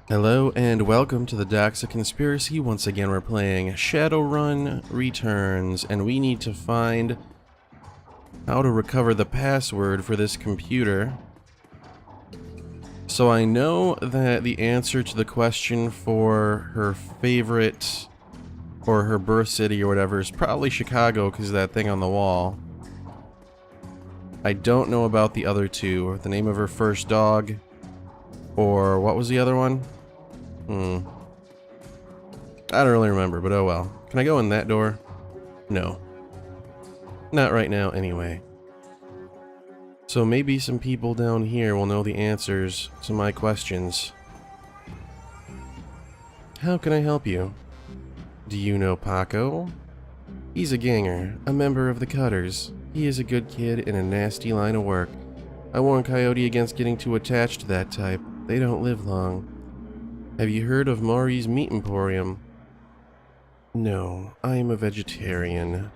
Hello and welcome to the Doxa Conspiracy. Once again we're playing Shadowrun Returns and we need to find how to recover the password for this computer. So I know that the answer to the question for her favorite or her birth city or whatever is probably Chicago because of that thing on the wall. I don't know about the other two, the name of her first dog, or what was the other one? I don't really remember, but oh well. Can I go in that door? No. Not right now, anyway. So maybe some people down here will know the answers to my questions. How can I help you? Do you know Paco? He's a ganger, a member of the Cutters. He is a good kid in a nasty line of work. I warn Coyote against getting too attached to that type. They don't live long. Have you heard of Maury's Meat Emporium? No, I am a vegetarian.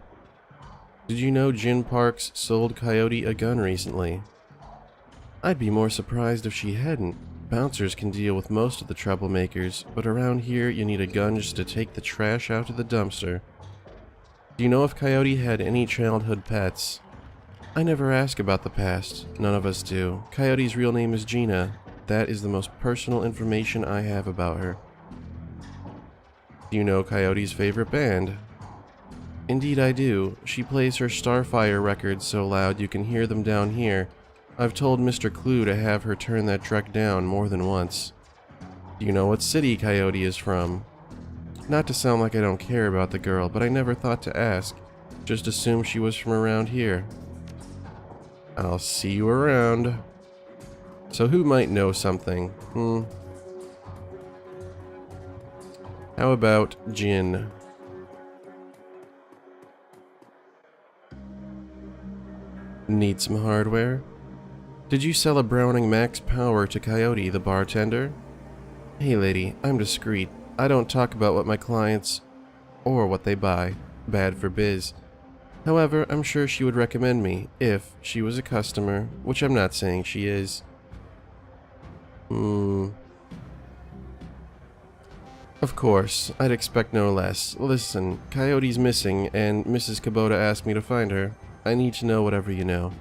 Did you know Jin Parks sold Coyote a gun recently? I'd be more surprised if she hadn't. Bouncers can deal with most of the troublemakers, but around here you need a gun just to take the trash out of the dumpster. Do you know if Coyote had any childhood pets? I never ask about the past. None of us do. Coyote's real name is Gina. That is the most personal information I have about her. Do you know Coyote's favorite band? Indeed I do. She plays her Starfire records so loud you can hear them down here. I've told Mr. Clue to have her turn that truck down more than once. Do you know what city Coyote is from? Not to sound like I don't care about the girl, but I never thought to ask. Just assumed she was from around here. I'll see you around. So who might know something? How about Jin? Need some hardware? Did you sell a Browning Max Power to Coyote, the bartender? Hey lady, I'm discreet. I don't talk about what my clients or what they buy. Bad for biz. However, I'm sure she would recommend me if she was a customer, which I'm not saying she is. Of course, I'd expect no less. Listen, Coyote's missing, and Mrs. Kubota asked me to find her. I need to know whatever you know.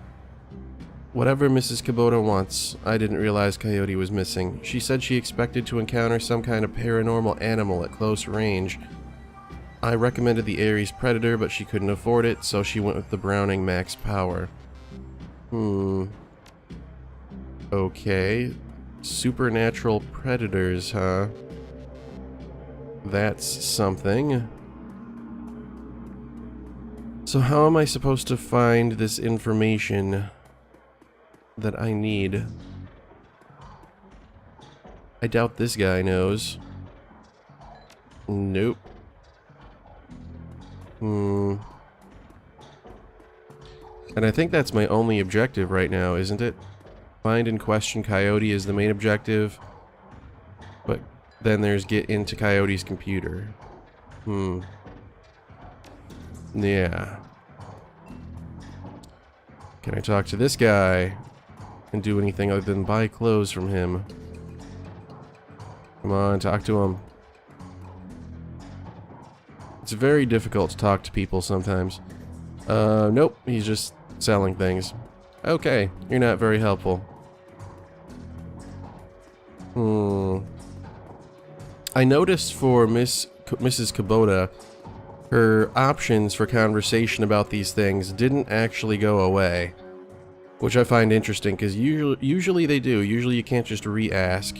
Whatever Mrs. Kubota wants. I didn't realize Coyote was missing. She said she expected to encounter some kind of paranormal animal at close range. I recommended the Ares Predator, but she couldn't afford it, so she went with the Browning Max Power. Okay. Supernatural predators, huh? That's something. So how am I supposed to find this information that I need? I doubt this guy knows. Nope. And I think that's my only objective right now, isn't it? Find and question Coyote is the main objective, but then there's get into Coyote's computer. Yeah. Can I talk to this guy and do anything other than buy clothes from him? Come on, talk to him. It's very difficult to talk to people sometimes. Nope, he's just selling things. Okay, you're not very helpful. I noticed for Mrs. Kubota, her options for conversation about these things didn't actually go away, which I find interesting because usually they do. Usually you can't just re-ask.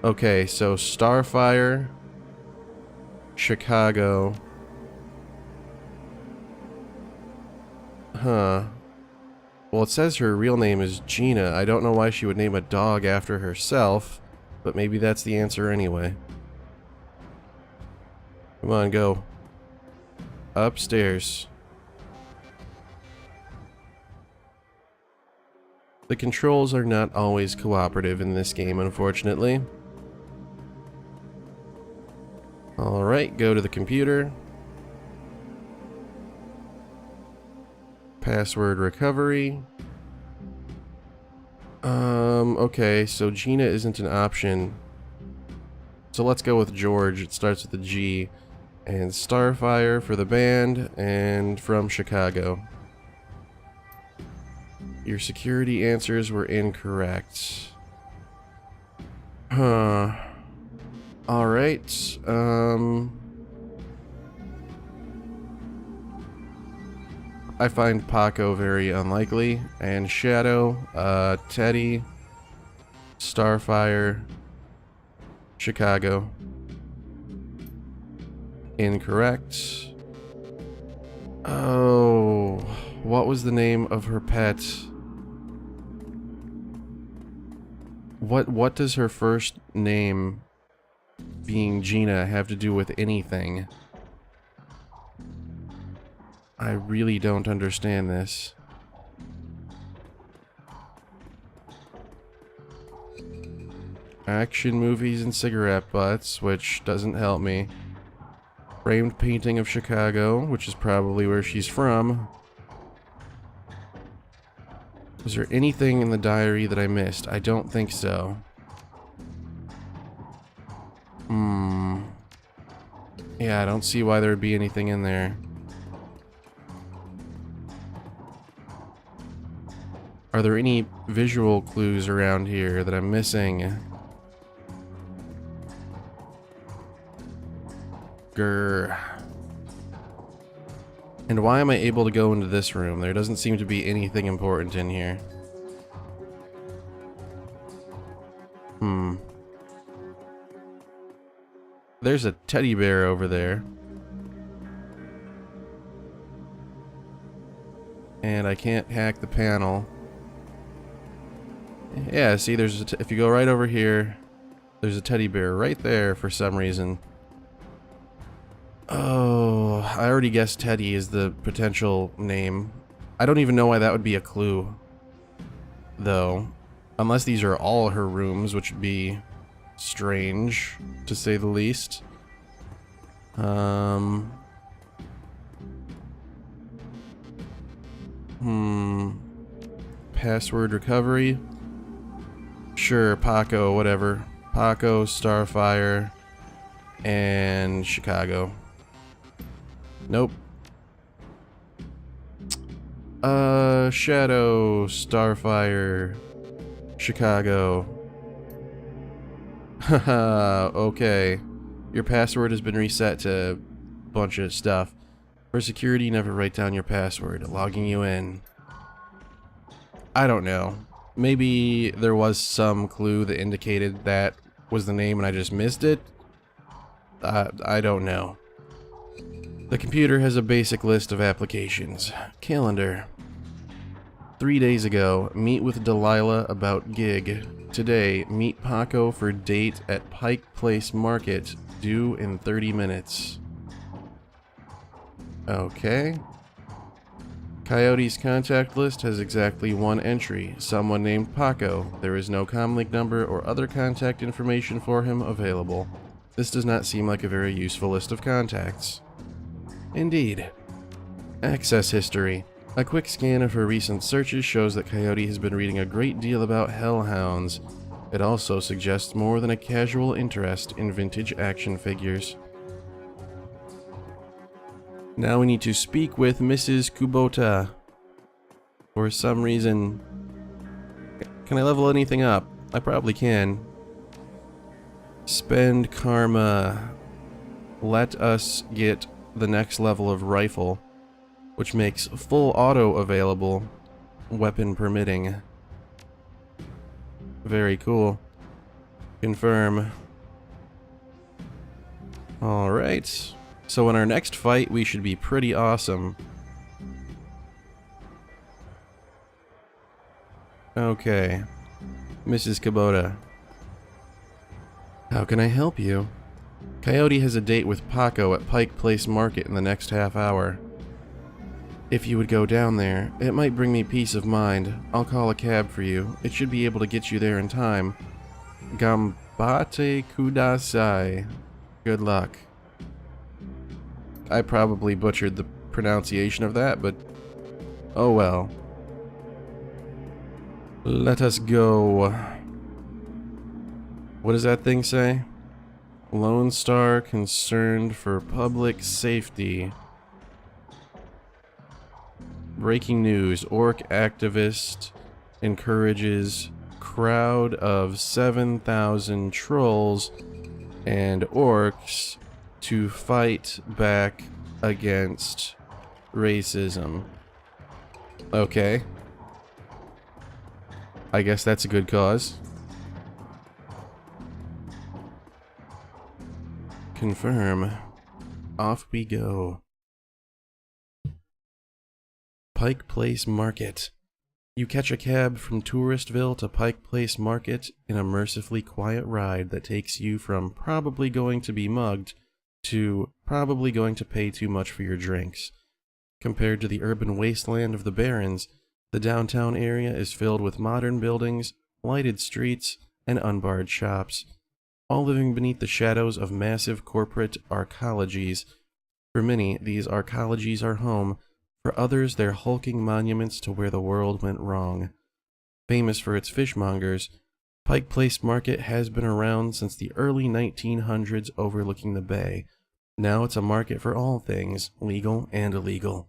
Okay, so Starfire, Chicago. Huh. Well, it says her real name is Gina. I don't know why she would name a dog after herself, but maybe that's the answer anyway. Come on, go. Upstairs. The controls are not always cooperative in this game, unfortunately. Alright, go to the computer. Password recovery. Okay, so Gina isn't an option. So let's go with George. It starts with a G. And Starfire for the band, and from Chicago. Your security answers were incorrect. Huh. Alright, I find Paco very unlikely, and Shadow, Teddy, Starfire, Chicago. Incorrect. Oh, what was the name of her pet? What does her first name, being Gina, have to do with anything? I really don't understand this. Action movies and cigarette butts, which doesn't help me. Framed painting of Chicago, which is probably where she's from. Was there anything in the diary that I missed? I don't think so. Yeah, I don't see why there would be anything in there. Are there any visual clues around here that I'm missing? Grr. And why am I able to go into this room? There doesn't seem to be anything important in here. There's a teddy bear over there. And I can't hack the panel. Yeah, see, there's if you go right over here, there's a teddy bear right there for some reason. Oh, I already guessed Teddy is the potential name. I don't even know why that would be a clue, though. Unless these are all her rooms, which would be strange, to say the least. Password recovery. Sure, Paco, whatever. Paco, Starfire, and Chicago. Nope. Shadow, Starfire, Chicago. Haha, okay. Your password has been reset to a bunch of stuff. For security, never write down your password. Logging you in. I don't know. Maybe there was some clue that indicated that was the name and I just missed it? I don't know. The computer has a basic list of applications. Calendar. 3 days ago, meet with Delilah about gig. Today, meet Paco for date at Pike Place Market, due in 30 minutes. Okay. Coyote's contact list has exactly one entry, someone named Paco. There is no comlink number or other contact information for him available. This does not seem like a very useful list of contacts. Indeed. Access history. A quick scan of her recent searches shows that Coyote has been reading a great deal about hellhounds. It also suggests more than a casual interest in vintage action figures. Now we need to speak with Mrs. Kubota. For some reason... Can I level anything up? I probably can. Spend karma. Let us get the next level of rifle, which makes full auto available, weapon permitting. Very cool. Confirm. Alright. So in our next fight, we should be pretty awesome. Okay. Mrs. Kubota. How can I help you? Coyote has a date with Paco at Pike Place Market in the next half hour. If you would go down there, it might bring me peace of mind. I'll call a cab for you. It should be able to get you there in time. Gambate kudasai. Good luck. I probably butchered the pronunciation of that, but oh well. Let us go. What does that thing say? Lone Star concerned for public safety. Breaking news. Orc activist encourages crowd of 7,000 trolls and orcs to fight back against racism. Okay. I guess that's a good cause. Confirm. Off we go. Pike Place Market. You catch a cab from Touristville to Pike Place Market in a mercifully quiet ride that takes you from probably going to be mugged to probably going to pay too much for your drinks. Compared to the urban wasteland of the Barrens, the downtown area is filled with modern buildings, lighted streets, and unbarred shops, all living beneath the shadows of massive corporate arcologies. For many, these arcologies are home. For others, they're hulking monuments to where the world went wrong. Famous for its fishmongers, Pike Place Market has been around since the early 1900s overlooking the bay. Now it's a market for all things, legal and illegal.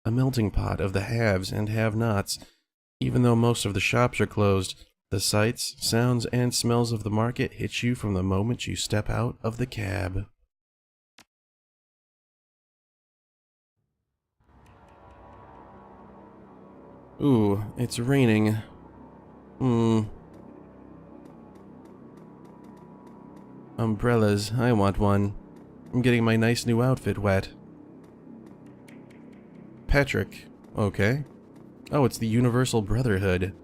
A melting pot of the haves and have-nots. Even though most of the shops are closed, the sights, sounds, and smells of the market hit you from the moment you step out of the cab. Ooh, it's raining. Umbrellas, I want one. I'm getting my nice new outfit wet. Patrick, okay. Oh, it's the Universal Brotherhood.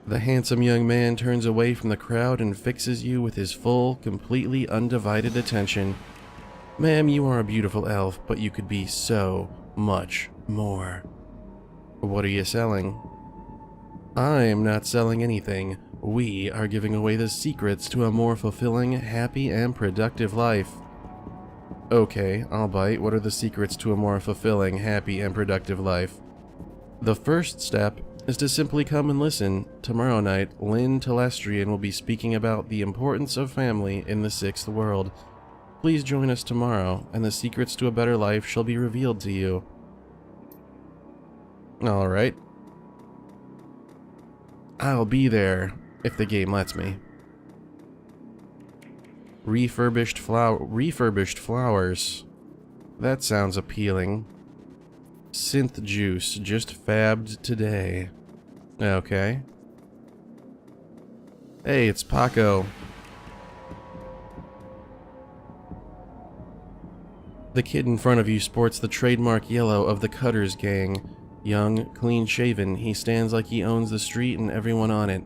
The handsome young man turns away from the crowd and fixes you with his full, completely undivided attention. Ma'am, you are a beautiful elf, but you could be so much more. What are you selling? I am not selling anything. We are giving away the secrets to a more fulfilling, happy, and productive life. Okay, I'll bite. What are the secrets to a more fulfilling, happy, and productive life? The first step is to simply come and listen. Tomorrow night, Lynn Telestrian will be speaking about the importance of family in the sixth world. Please join us tomorrow, and the secrets to a better life shall be revealed to you. Alright. I'll be there, if the game lets me. Refurbished flowers. That sounds appealing. Synth juice, just fabbed today. Okay. Hey, it's Paco. The kid in front of you sports the trademark yellow of the Cutters gang. Young, clean-shaven, he stands like he owns the street and everyone on it.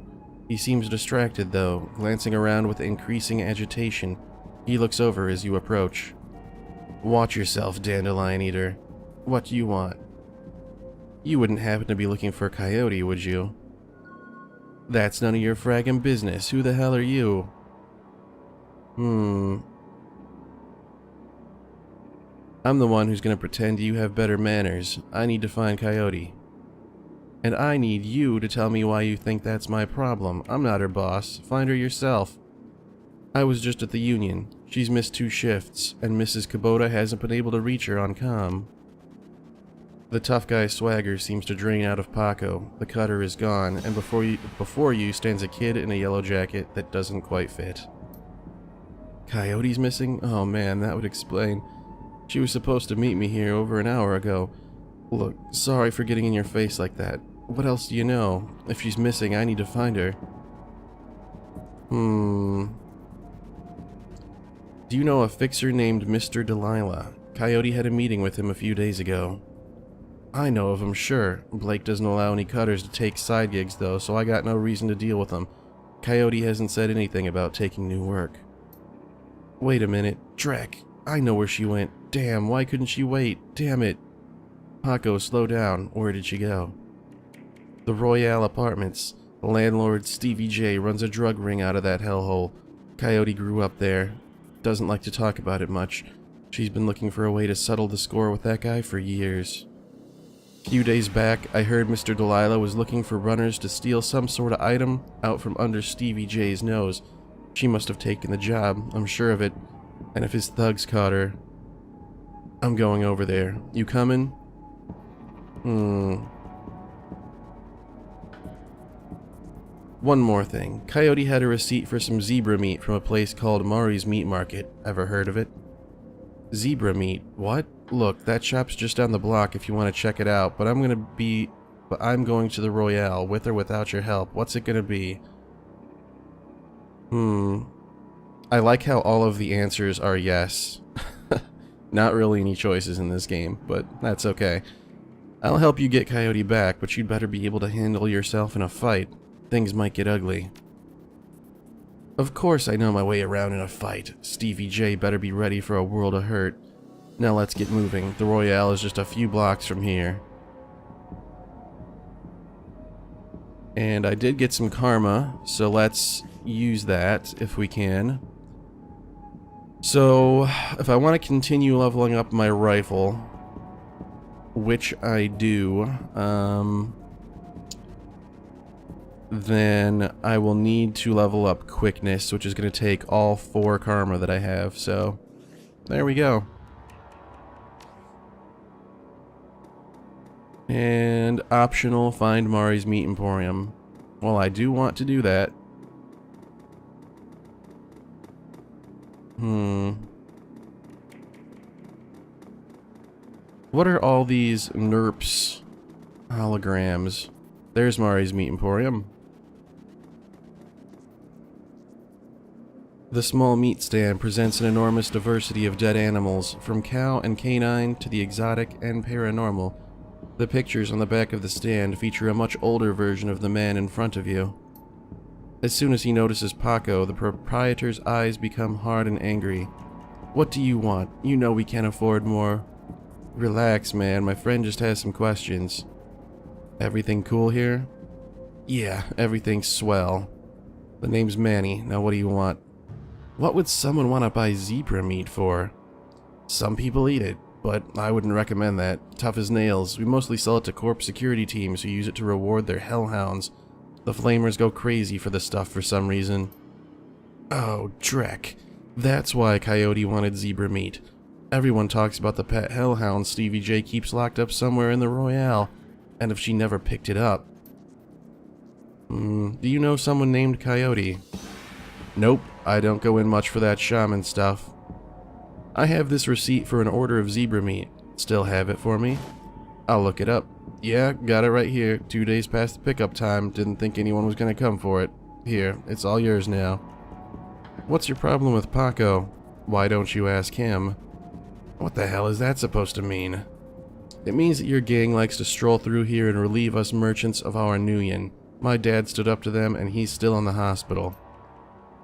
He seems distracted, though, glancing around with increasing agitation. He looks over as you approach. Watch yourself, Dandelion Eater. What do you want? You wouldn't happen to be looking for Coyote, would you? That's none of your fraggin' business. Who the hell are you? I'm the one who's gonna pretend you have better manners. I need to find Coyote. And I need you to tell me why you think that's my problem. I'm not her boss. Find her yourself. I was just at the Union. She's missed 2 shifts, and Mrs. Kubota hasn't been able to reach her on comm. The tough guy swagger seems to drain out of Paco. The cutter is gone, and before you stands a kid in a yellow jacket that doesn't quite fit. Coyote's missing? Oh man, that would explain. She was supposed to meet me here over an hour ago. Look, sorry for getting in your face like that. What else do you know? If she's missing, I need to find her. Do you know a fixer named Mr. Delilah? Coyote had a meeting with him a few days ago. I know of him, sure. Blake doesn't allow any cutters to take side gigs though, so I got no reason to deal with them. Coyote hasn't said anything about taking new work. Wait a minute. Drek, I know where she went. Damn, why couldn't she wait? Damn it. Paco, slow down. Where did she go? The Royale Apartments. The landlord, Stevie J, runs a drug ring out of that hellhole. Coyote grew up there. Doesn't like to talk about it much. She's been looking for a way to settle the score with that guy for years. A few days back, I heard Mr. Delilah was looking for runners to steal some sort of item out from under Stevie J's nose. She must have taken the job, I'm sure of it. And if his thugs caught her... I'm going over there. You coming? One more thing. Coyote had a receipt for some zebra meat from a place called Mari's Meat Market. Ever heard of it? Zebra meat? What? Look, that shop's just down the block if you want to check it out, but I'm going to the Royale, with or without your help. What's it gonna be? I like how all of the answers are yes. Not really any choices in this game, but that's okay. I'll help you get Coyote back, but you'd better be able to handle yourself in a fight. Things might get ugly. Of course I know my way around in a fight. Stevie J better be ready for a world of hurt. Now let's get moving. The Royale is just a few blocks from here. And I did get some karma, so let's use that if we can. So, if I want to continue leveling up my rifle, which I do, then I will need to level up quickness, which is going to take all 4 karma that I have, so there we go. And optional, find Mari's Meat Emporium. Well, I do want to do that. What are all these NERPs holograms? There's Mari's Meat Emporium. The small meat stand presents an enormous diversity of dead animals, from cow and canine to the exotic and paranormal. The pictures on the back of the stand feature a much older version of the man in front of you. As soon as he notices Paco, the proprietor's eyes become hard and angry. What do you want? You know we can't afford more. Relax, man. My friend just has some questions. Everything cool here? Yeah, everything's swell. The name's Manny. Now what do you want? What would someone want to buy zebra meat for? Some people eat it, but I wouldn't recommend that. Tough as nails. We mostly sell it to corp security teams who use it to reward their hellhounds. The flamers go crazy for the stuff for some reason. Oh, dreck. That's why Coyote wanted zebra meat. Everyone talks about the pet hellhound Stevie J keeps locked up somewhere in the Royale, and if she never picked it up. Do you know someone named Coyote? Nope, I don't go in much for that shaman stuff. I have this receipt for an order of zebra meat. Still have it for me? I'll look it up. Yeah, got it right here. 2 days past the pickup time. Didn't think anyone was gonna come for it. Here, it's all yours now. What's your problem with Paco? Why don't you ask him? What the hell is that supposed to mean? It means that your gang likes to stroll through here and relieve us merchants of our nuyen. My dad stood up to them and he's still in the hospital.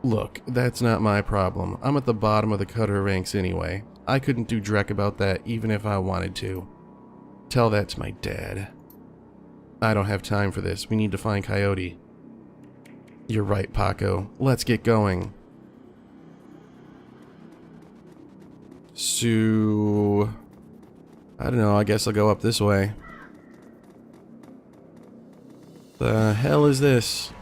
Look, that's not my problem. I'm at the bottom of the cutter ranks anyway. I couldn't do dreck about that even if I wanted to. Tell that to my dad. I don't have time for this. We need to find Coyote. You're right, Paco. Let's get going. So... I don't know, I guess I'll go up this way. The hell is this?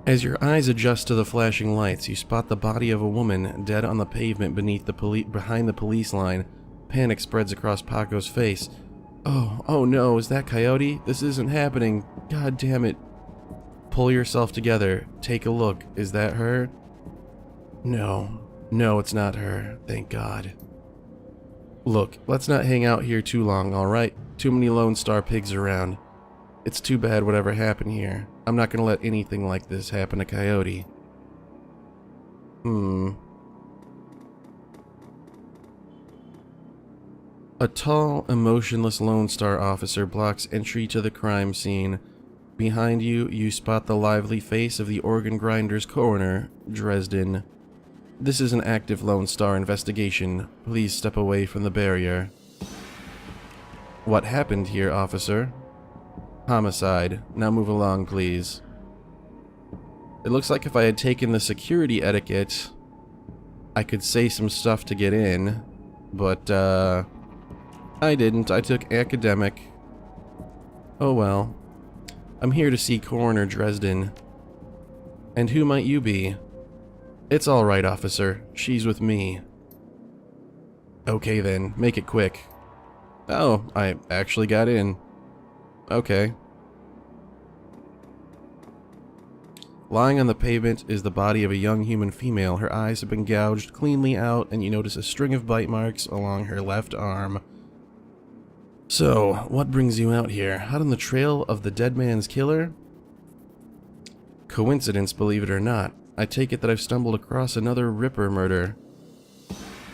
As your eyes adjust to the flashing lights, you spot the body of a woman dead on the pavement behind the police line. Panic spreads across Paco's face. Oh no, is that Coyote? This isn't happening. God damn it. Pull yourself together. Take a look. Is that her? No, it's not her. Thank God. Look, let's not hang out here too long, alright? Too many Lone Star pigs around. It's too bad whatever happened here. I'm not gonna let anything like this happen to Coyote. A tall, emotionless Lone Star officer blocks entry to the crime scene. Behind you, you spot the lively face of the organ grinder's coroner, Dresden. This is an active Lone Star investigation. Please step away from the barrier. What happened here, officer? Homicide. Now move along, please. It looks like if I had taken the security etiquette, I could say some stuff to get in, but, I didn't. I took academic. Oh well. I'm here to see Coroner Dresden. And who might you be? It's all right, officer. She's with me. Okay then, make it quick. Oh, I actually got in. Okay. Lying on the pavement is the body of a young human female. Her eyes have been gouged cleanly out, and you notice a string of bite marks along her left arm. So, what brings you out here? Out on the trail of the dead man's killer? Coincidence, believe it or not. I take it that I've stumbled across another Ripper murder.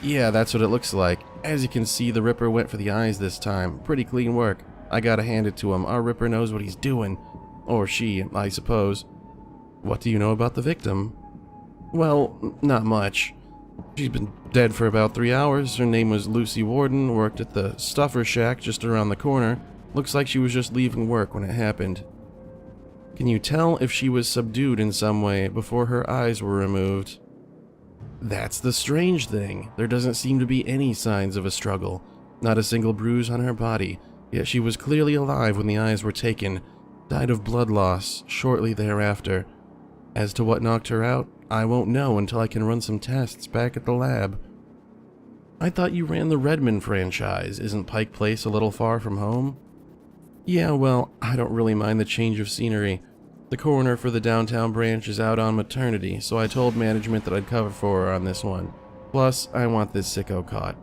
Yeah, that's what it looks like. As you can see, the Ripper went for the eyes this time. Pretty clean work. I gotta hand it to him. Our Ripper knows what he's doing. Or she, I suppose. What do you know about the victim? Well, not much. She's been dead for about 3 hours. Her name was Lucy Warden, worked at the Stuffer Shack just around the corner. Looks like she was just leaving work when it happened. Can you tell if she was subdued in some way before her eyes were removed? That's the strange thing. There doesn't seem to be any signs of a struggle. Not a single bruise on her body, yet she was clearly alive when the eyes were taken. Died of blood loss shortly thereafter. As to what knocked her out, I won't know until I can run some tests back at the lab. I thought you ran the Redmond franchise. Isn't Pike Place a little far from home? Yeah, well, I don't really mind the change of scenery. The coroner for the downtown branch is out on maternity, so I told management that I'd cover for her on this one. Plus, I want this sicko caught.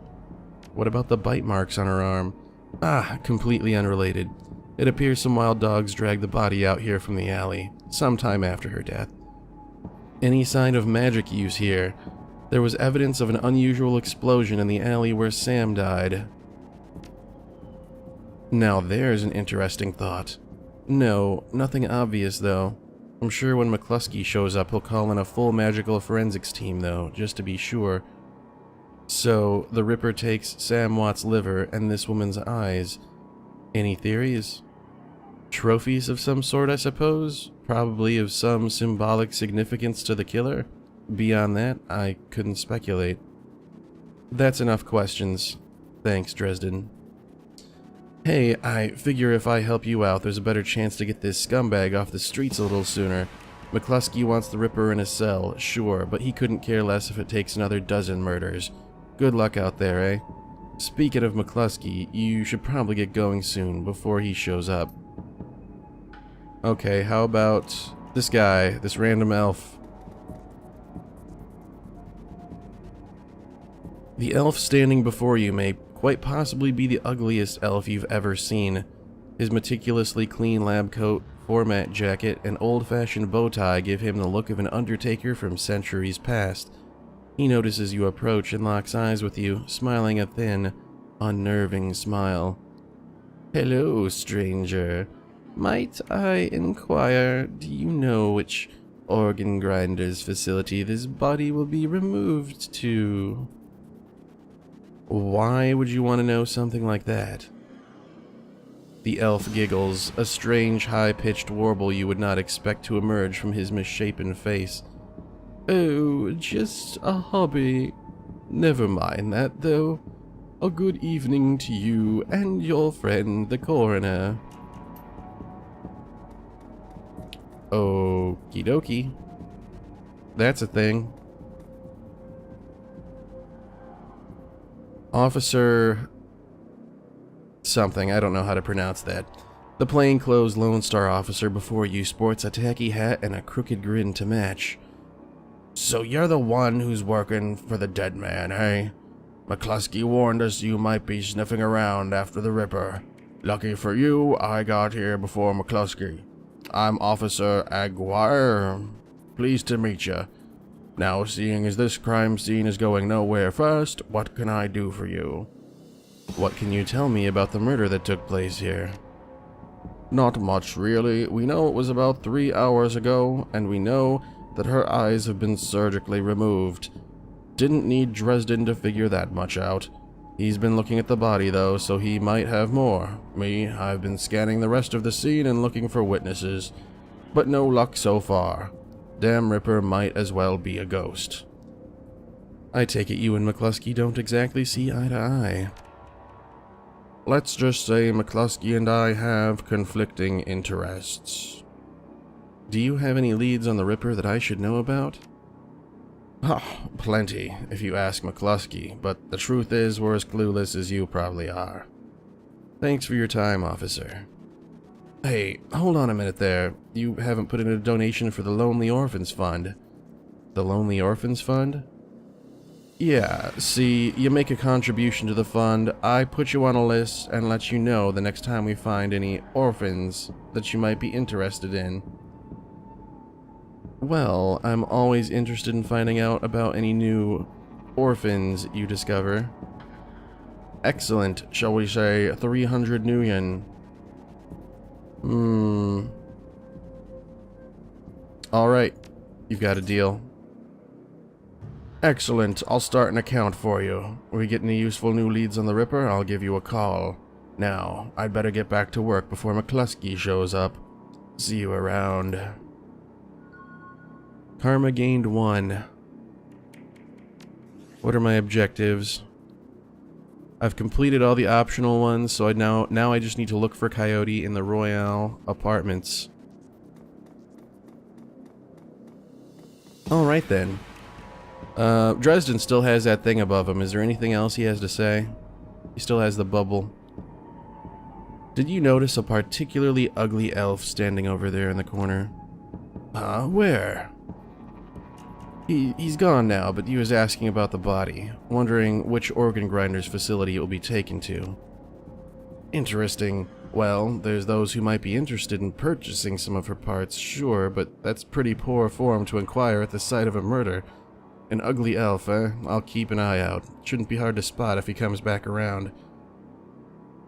What about the bite marks on her arm? Ah, completely unrelated. It appears some wild dogs dragged the body out here from the alley, sometime after her death. Any sign of magic use here? There was evidence of an unusual explosion in the alley where Sam died. Now there's an interesting thought. No, nothing obvious though. I'm sure when McCluskey shows up he'll call in a full magical forensics team though, just to be sure. So, the Ripper takes Sam Watt's liver and this woman's eyes. Any theories? Trophies of some sort, I suppose? Probably of some symbolic significance to the killer? Beyond that, I couldn't speculate. That's enough questions. Thanks, Dresden. Hey, I figure if I help you out, there's a better chance to get this scumbag off the streets a little sooner. McCluskey wants the Ripper in a cell, sure, but he couldn't care less if it takes another dozen murders. Good luck out there, eh? Speaking of McCluskey, you should probably get going soon, before he shows up. Okay, how about this guy, this random elf? The elf standing before you may quite possibly be the ugliest elf you've ever seen. His meticulously clean lab coat, format jacket, and old-fashioned bow tie give him the look of an undertaker from centuries past. He notices you approach and locks eyes with you, smiling a thin, unnerving smile. Hello, stranger. Might I inquire, do you know which organ grinder's facility this body will be removed to? Why would you want to know something like that? The elf giggles, a strange high-pitched warble you would not expect to emerge from his misshapen face. Oh, just a hobby. Never mind that, though. A good evening to you and your friend, the coroner. Okie dokie. That's a thing. Officer... something, I don't know how to pronounce that. The plainclothes Lone Star officer before you sports a tacky hat and a crooked grin to match. So you're the one who's working for the dead man, hey? McCluskey warned us you might be sniffing around after the Ripper. Lucky for you, I got here before McCluskey. I'm Officer Aguirre. Pleased to meet you. Now, seeing as this crime scene is going nowhere fast, what can I do for you? What can you tell me about the murder that took place here? Not much, really. We know it was about 3 hours ago, and we know that her eyes have been surgically removed. Didn't need Dresden to figure that much out. He's been looking at the body, though, so he might have more. Me, I've been scanning the rest of the scene and looking for witnesses. But no luck so far. Damn Ripper might as well be a ghost. I take it you and McCluskey don't exactly see eye to eye. Let's just say McCluskey and I have conflicting interests. Do you have any leads on the Ripper that I should know about? Oh, plenty, if you ask McCluskey, but the truth is we're as clueless as you probably are. Thanks for your time, officer. Hey, hold on a minute there. You haven't put in a donation for the Lonely Orphans Fund. The Lonely Orphans Fund? Yeah, see, you make a contribution to the fund, I put you on a list and let you know the next time we find any orphans that you might be interested in. Well, I'm always interested in finding out about any new orphans you discover. Excellent, shall we say 300 nuyen? Alright, you've got a deal. Excellent, I'll start an account for you. If we get any useful new leads on the Ripper, I'll give you a call. Now, I'd better get back to work before McCluskey shows up. See you around. Karma gained 1. What are my objectives? I've completed all the optional ones, so now I just need to look for Coyote in the Royale apartments. Alright then. Dresden still has that thing above him. Is there anything else he has to say? He still has the bubble. Did you notice a particularly ugly elf standing over there in the corner? Where? He's gone now, but he was asking about the body, wondering which organ grinder's facility it will be taken to. Interesting. Well, there's those who might be interested in purchasing some of her parts, sure, but that's pretty poor form to inquire at the site of a murder. An ugly elf, eh? I'll keep an eye out. Shouldn't be hard to spot if he comes back around.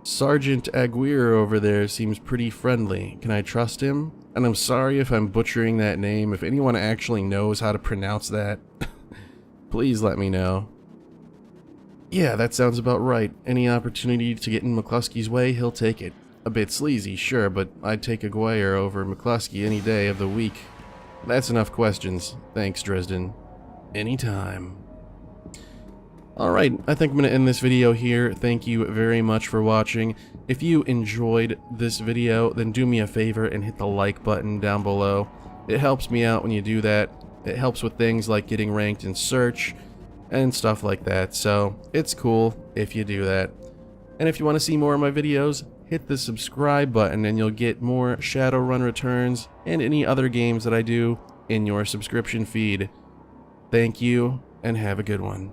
Sergeant Aguirre over there seems pretty friendly. Can I trust him? And I'm sorry if I'm butchering that name. If anyone actually knows how to pronounce that, please let me know. Yeah, that sounds about right. Any opportunity to get in McCluskey's way, he'll take it. A bit sleazy, sure, but I'd take Aguirre over McCluskey any day of the week. That's enough questions. Thanks, Dresden. Anytime. Alright, I think I'm going to end this video here. Thank you very much for watching. If you enjoyed this video, then do me a favor and hit the like button down below. It helps me out when you do that. It helps with things like getting ranked in search and stuff like that, so it's cool if you do that. And if you want to see more of my videos, hit the subscribe button and you'll get more Shadowrun returns and any other games that I do in your subscription feed. Thank you, and have a good one.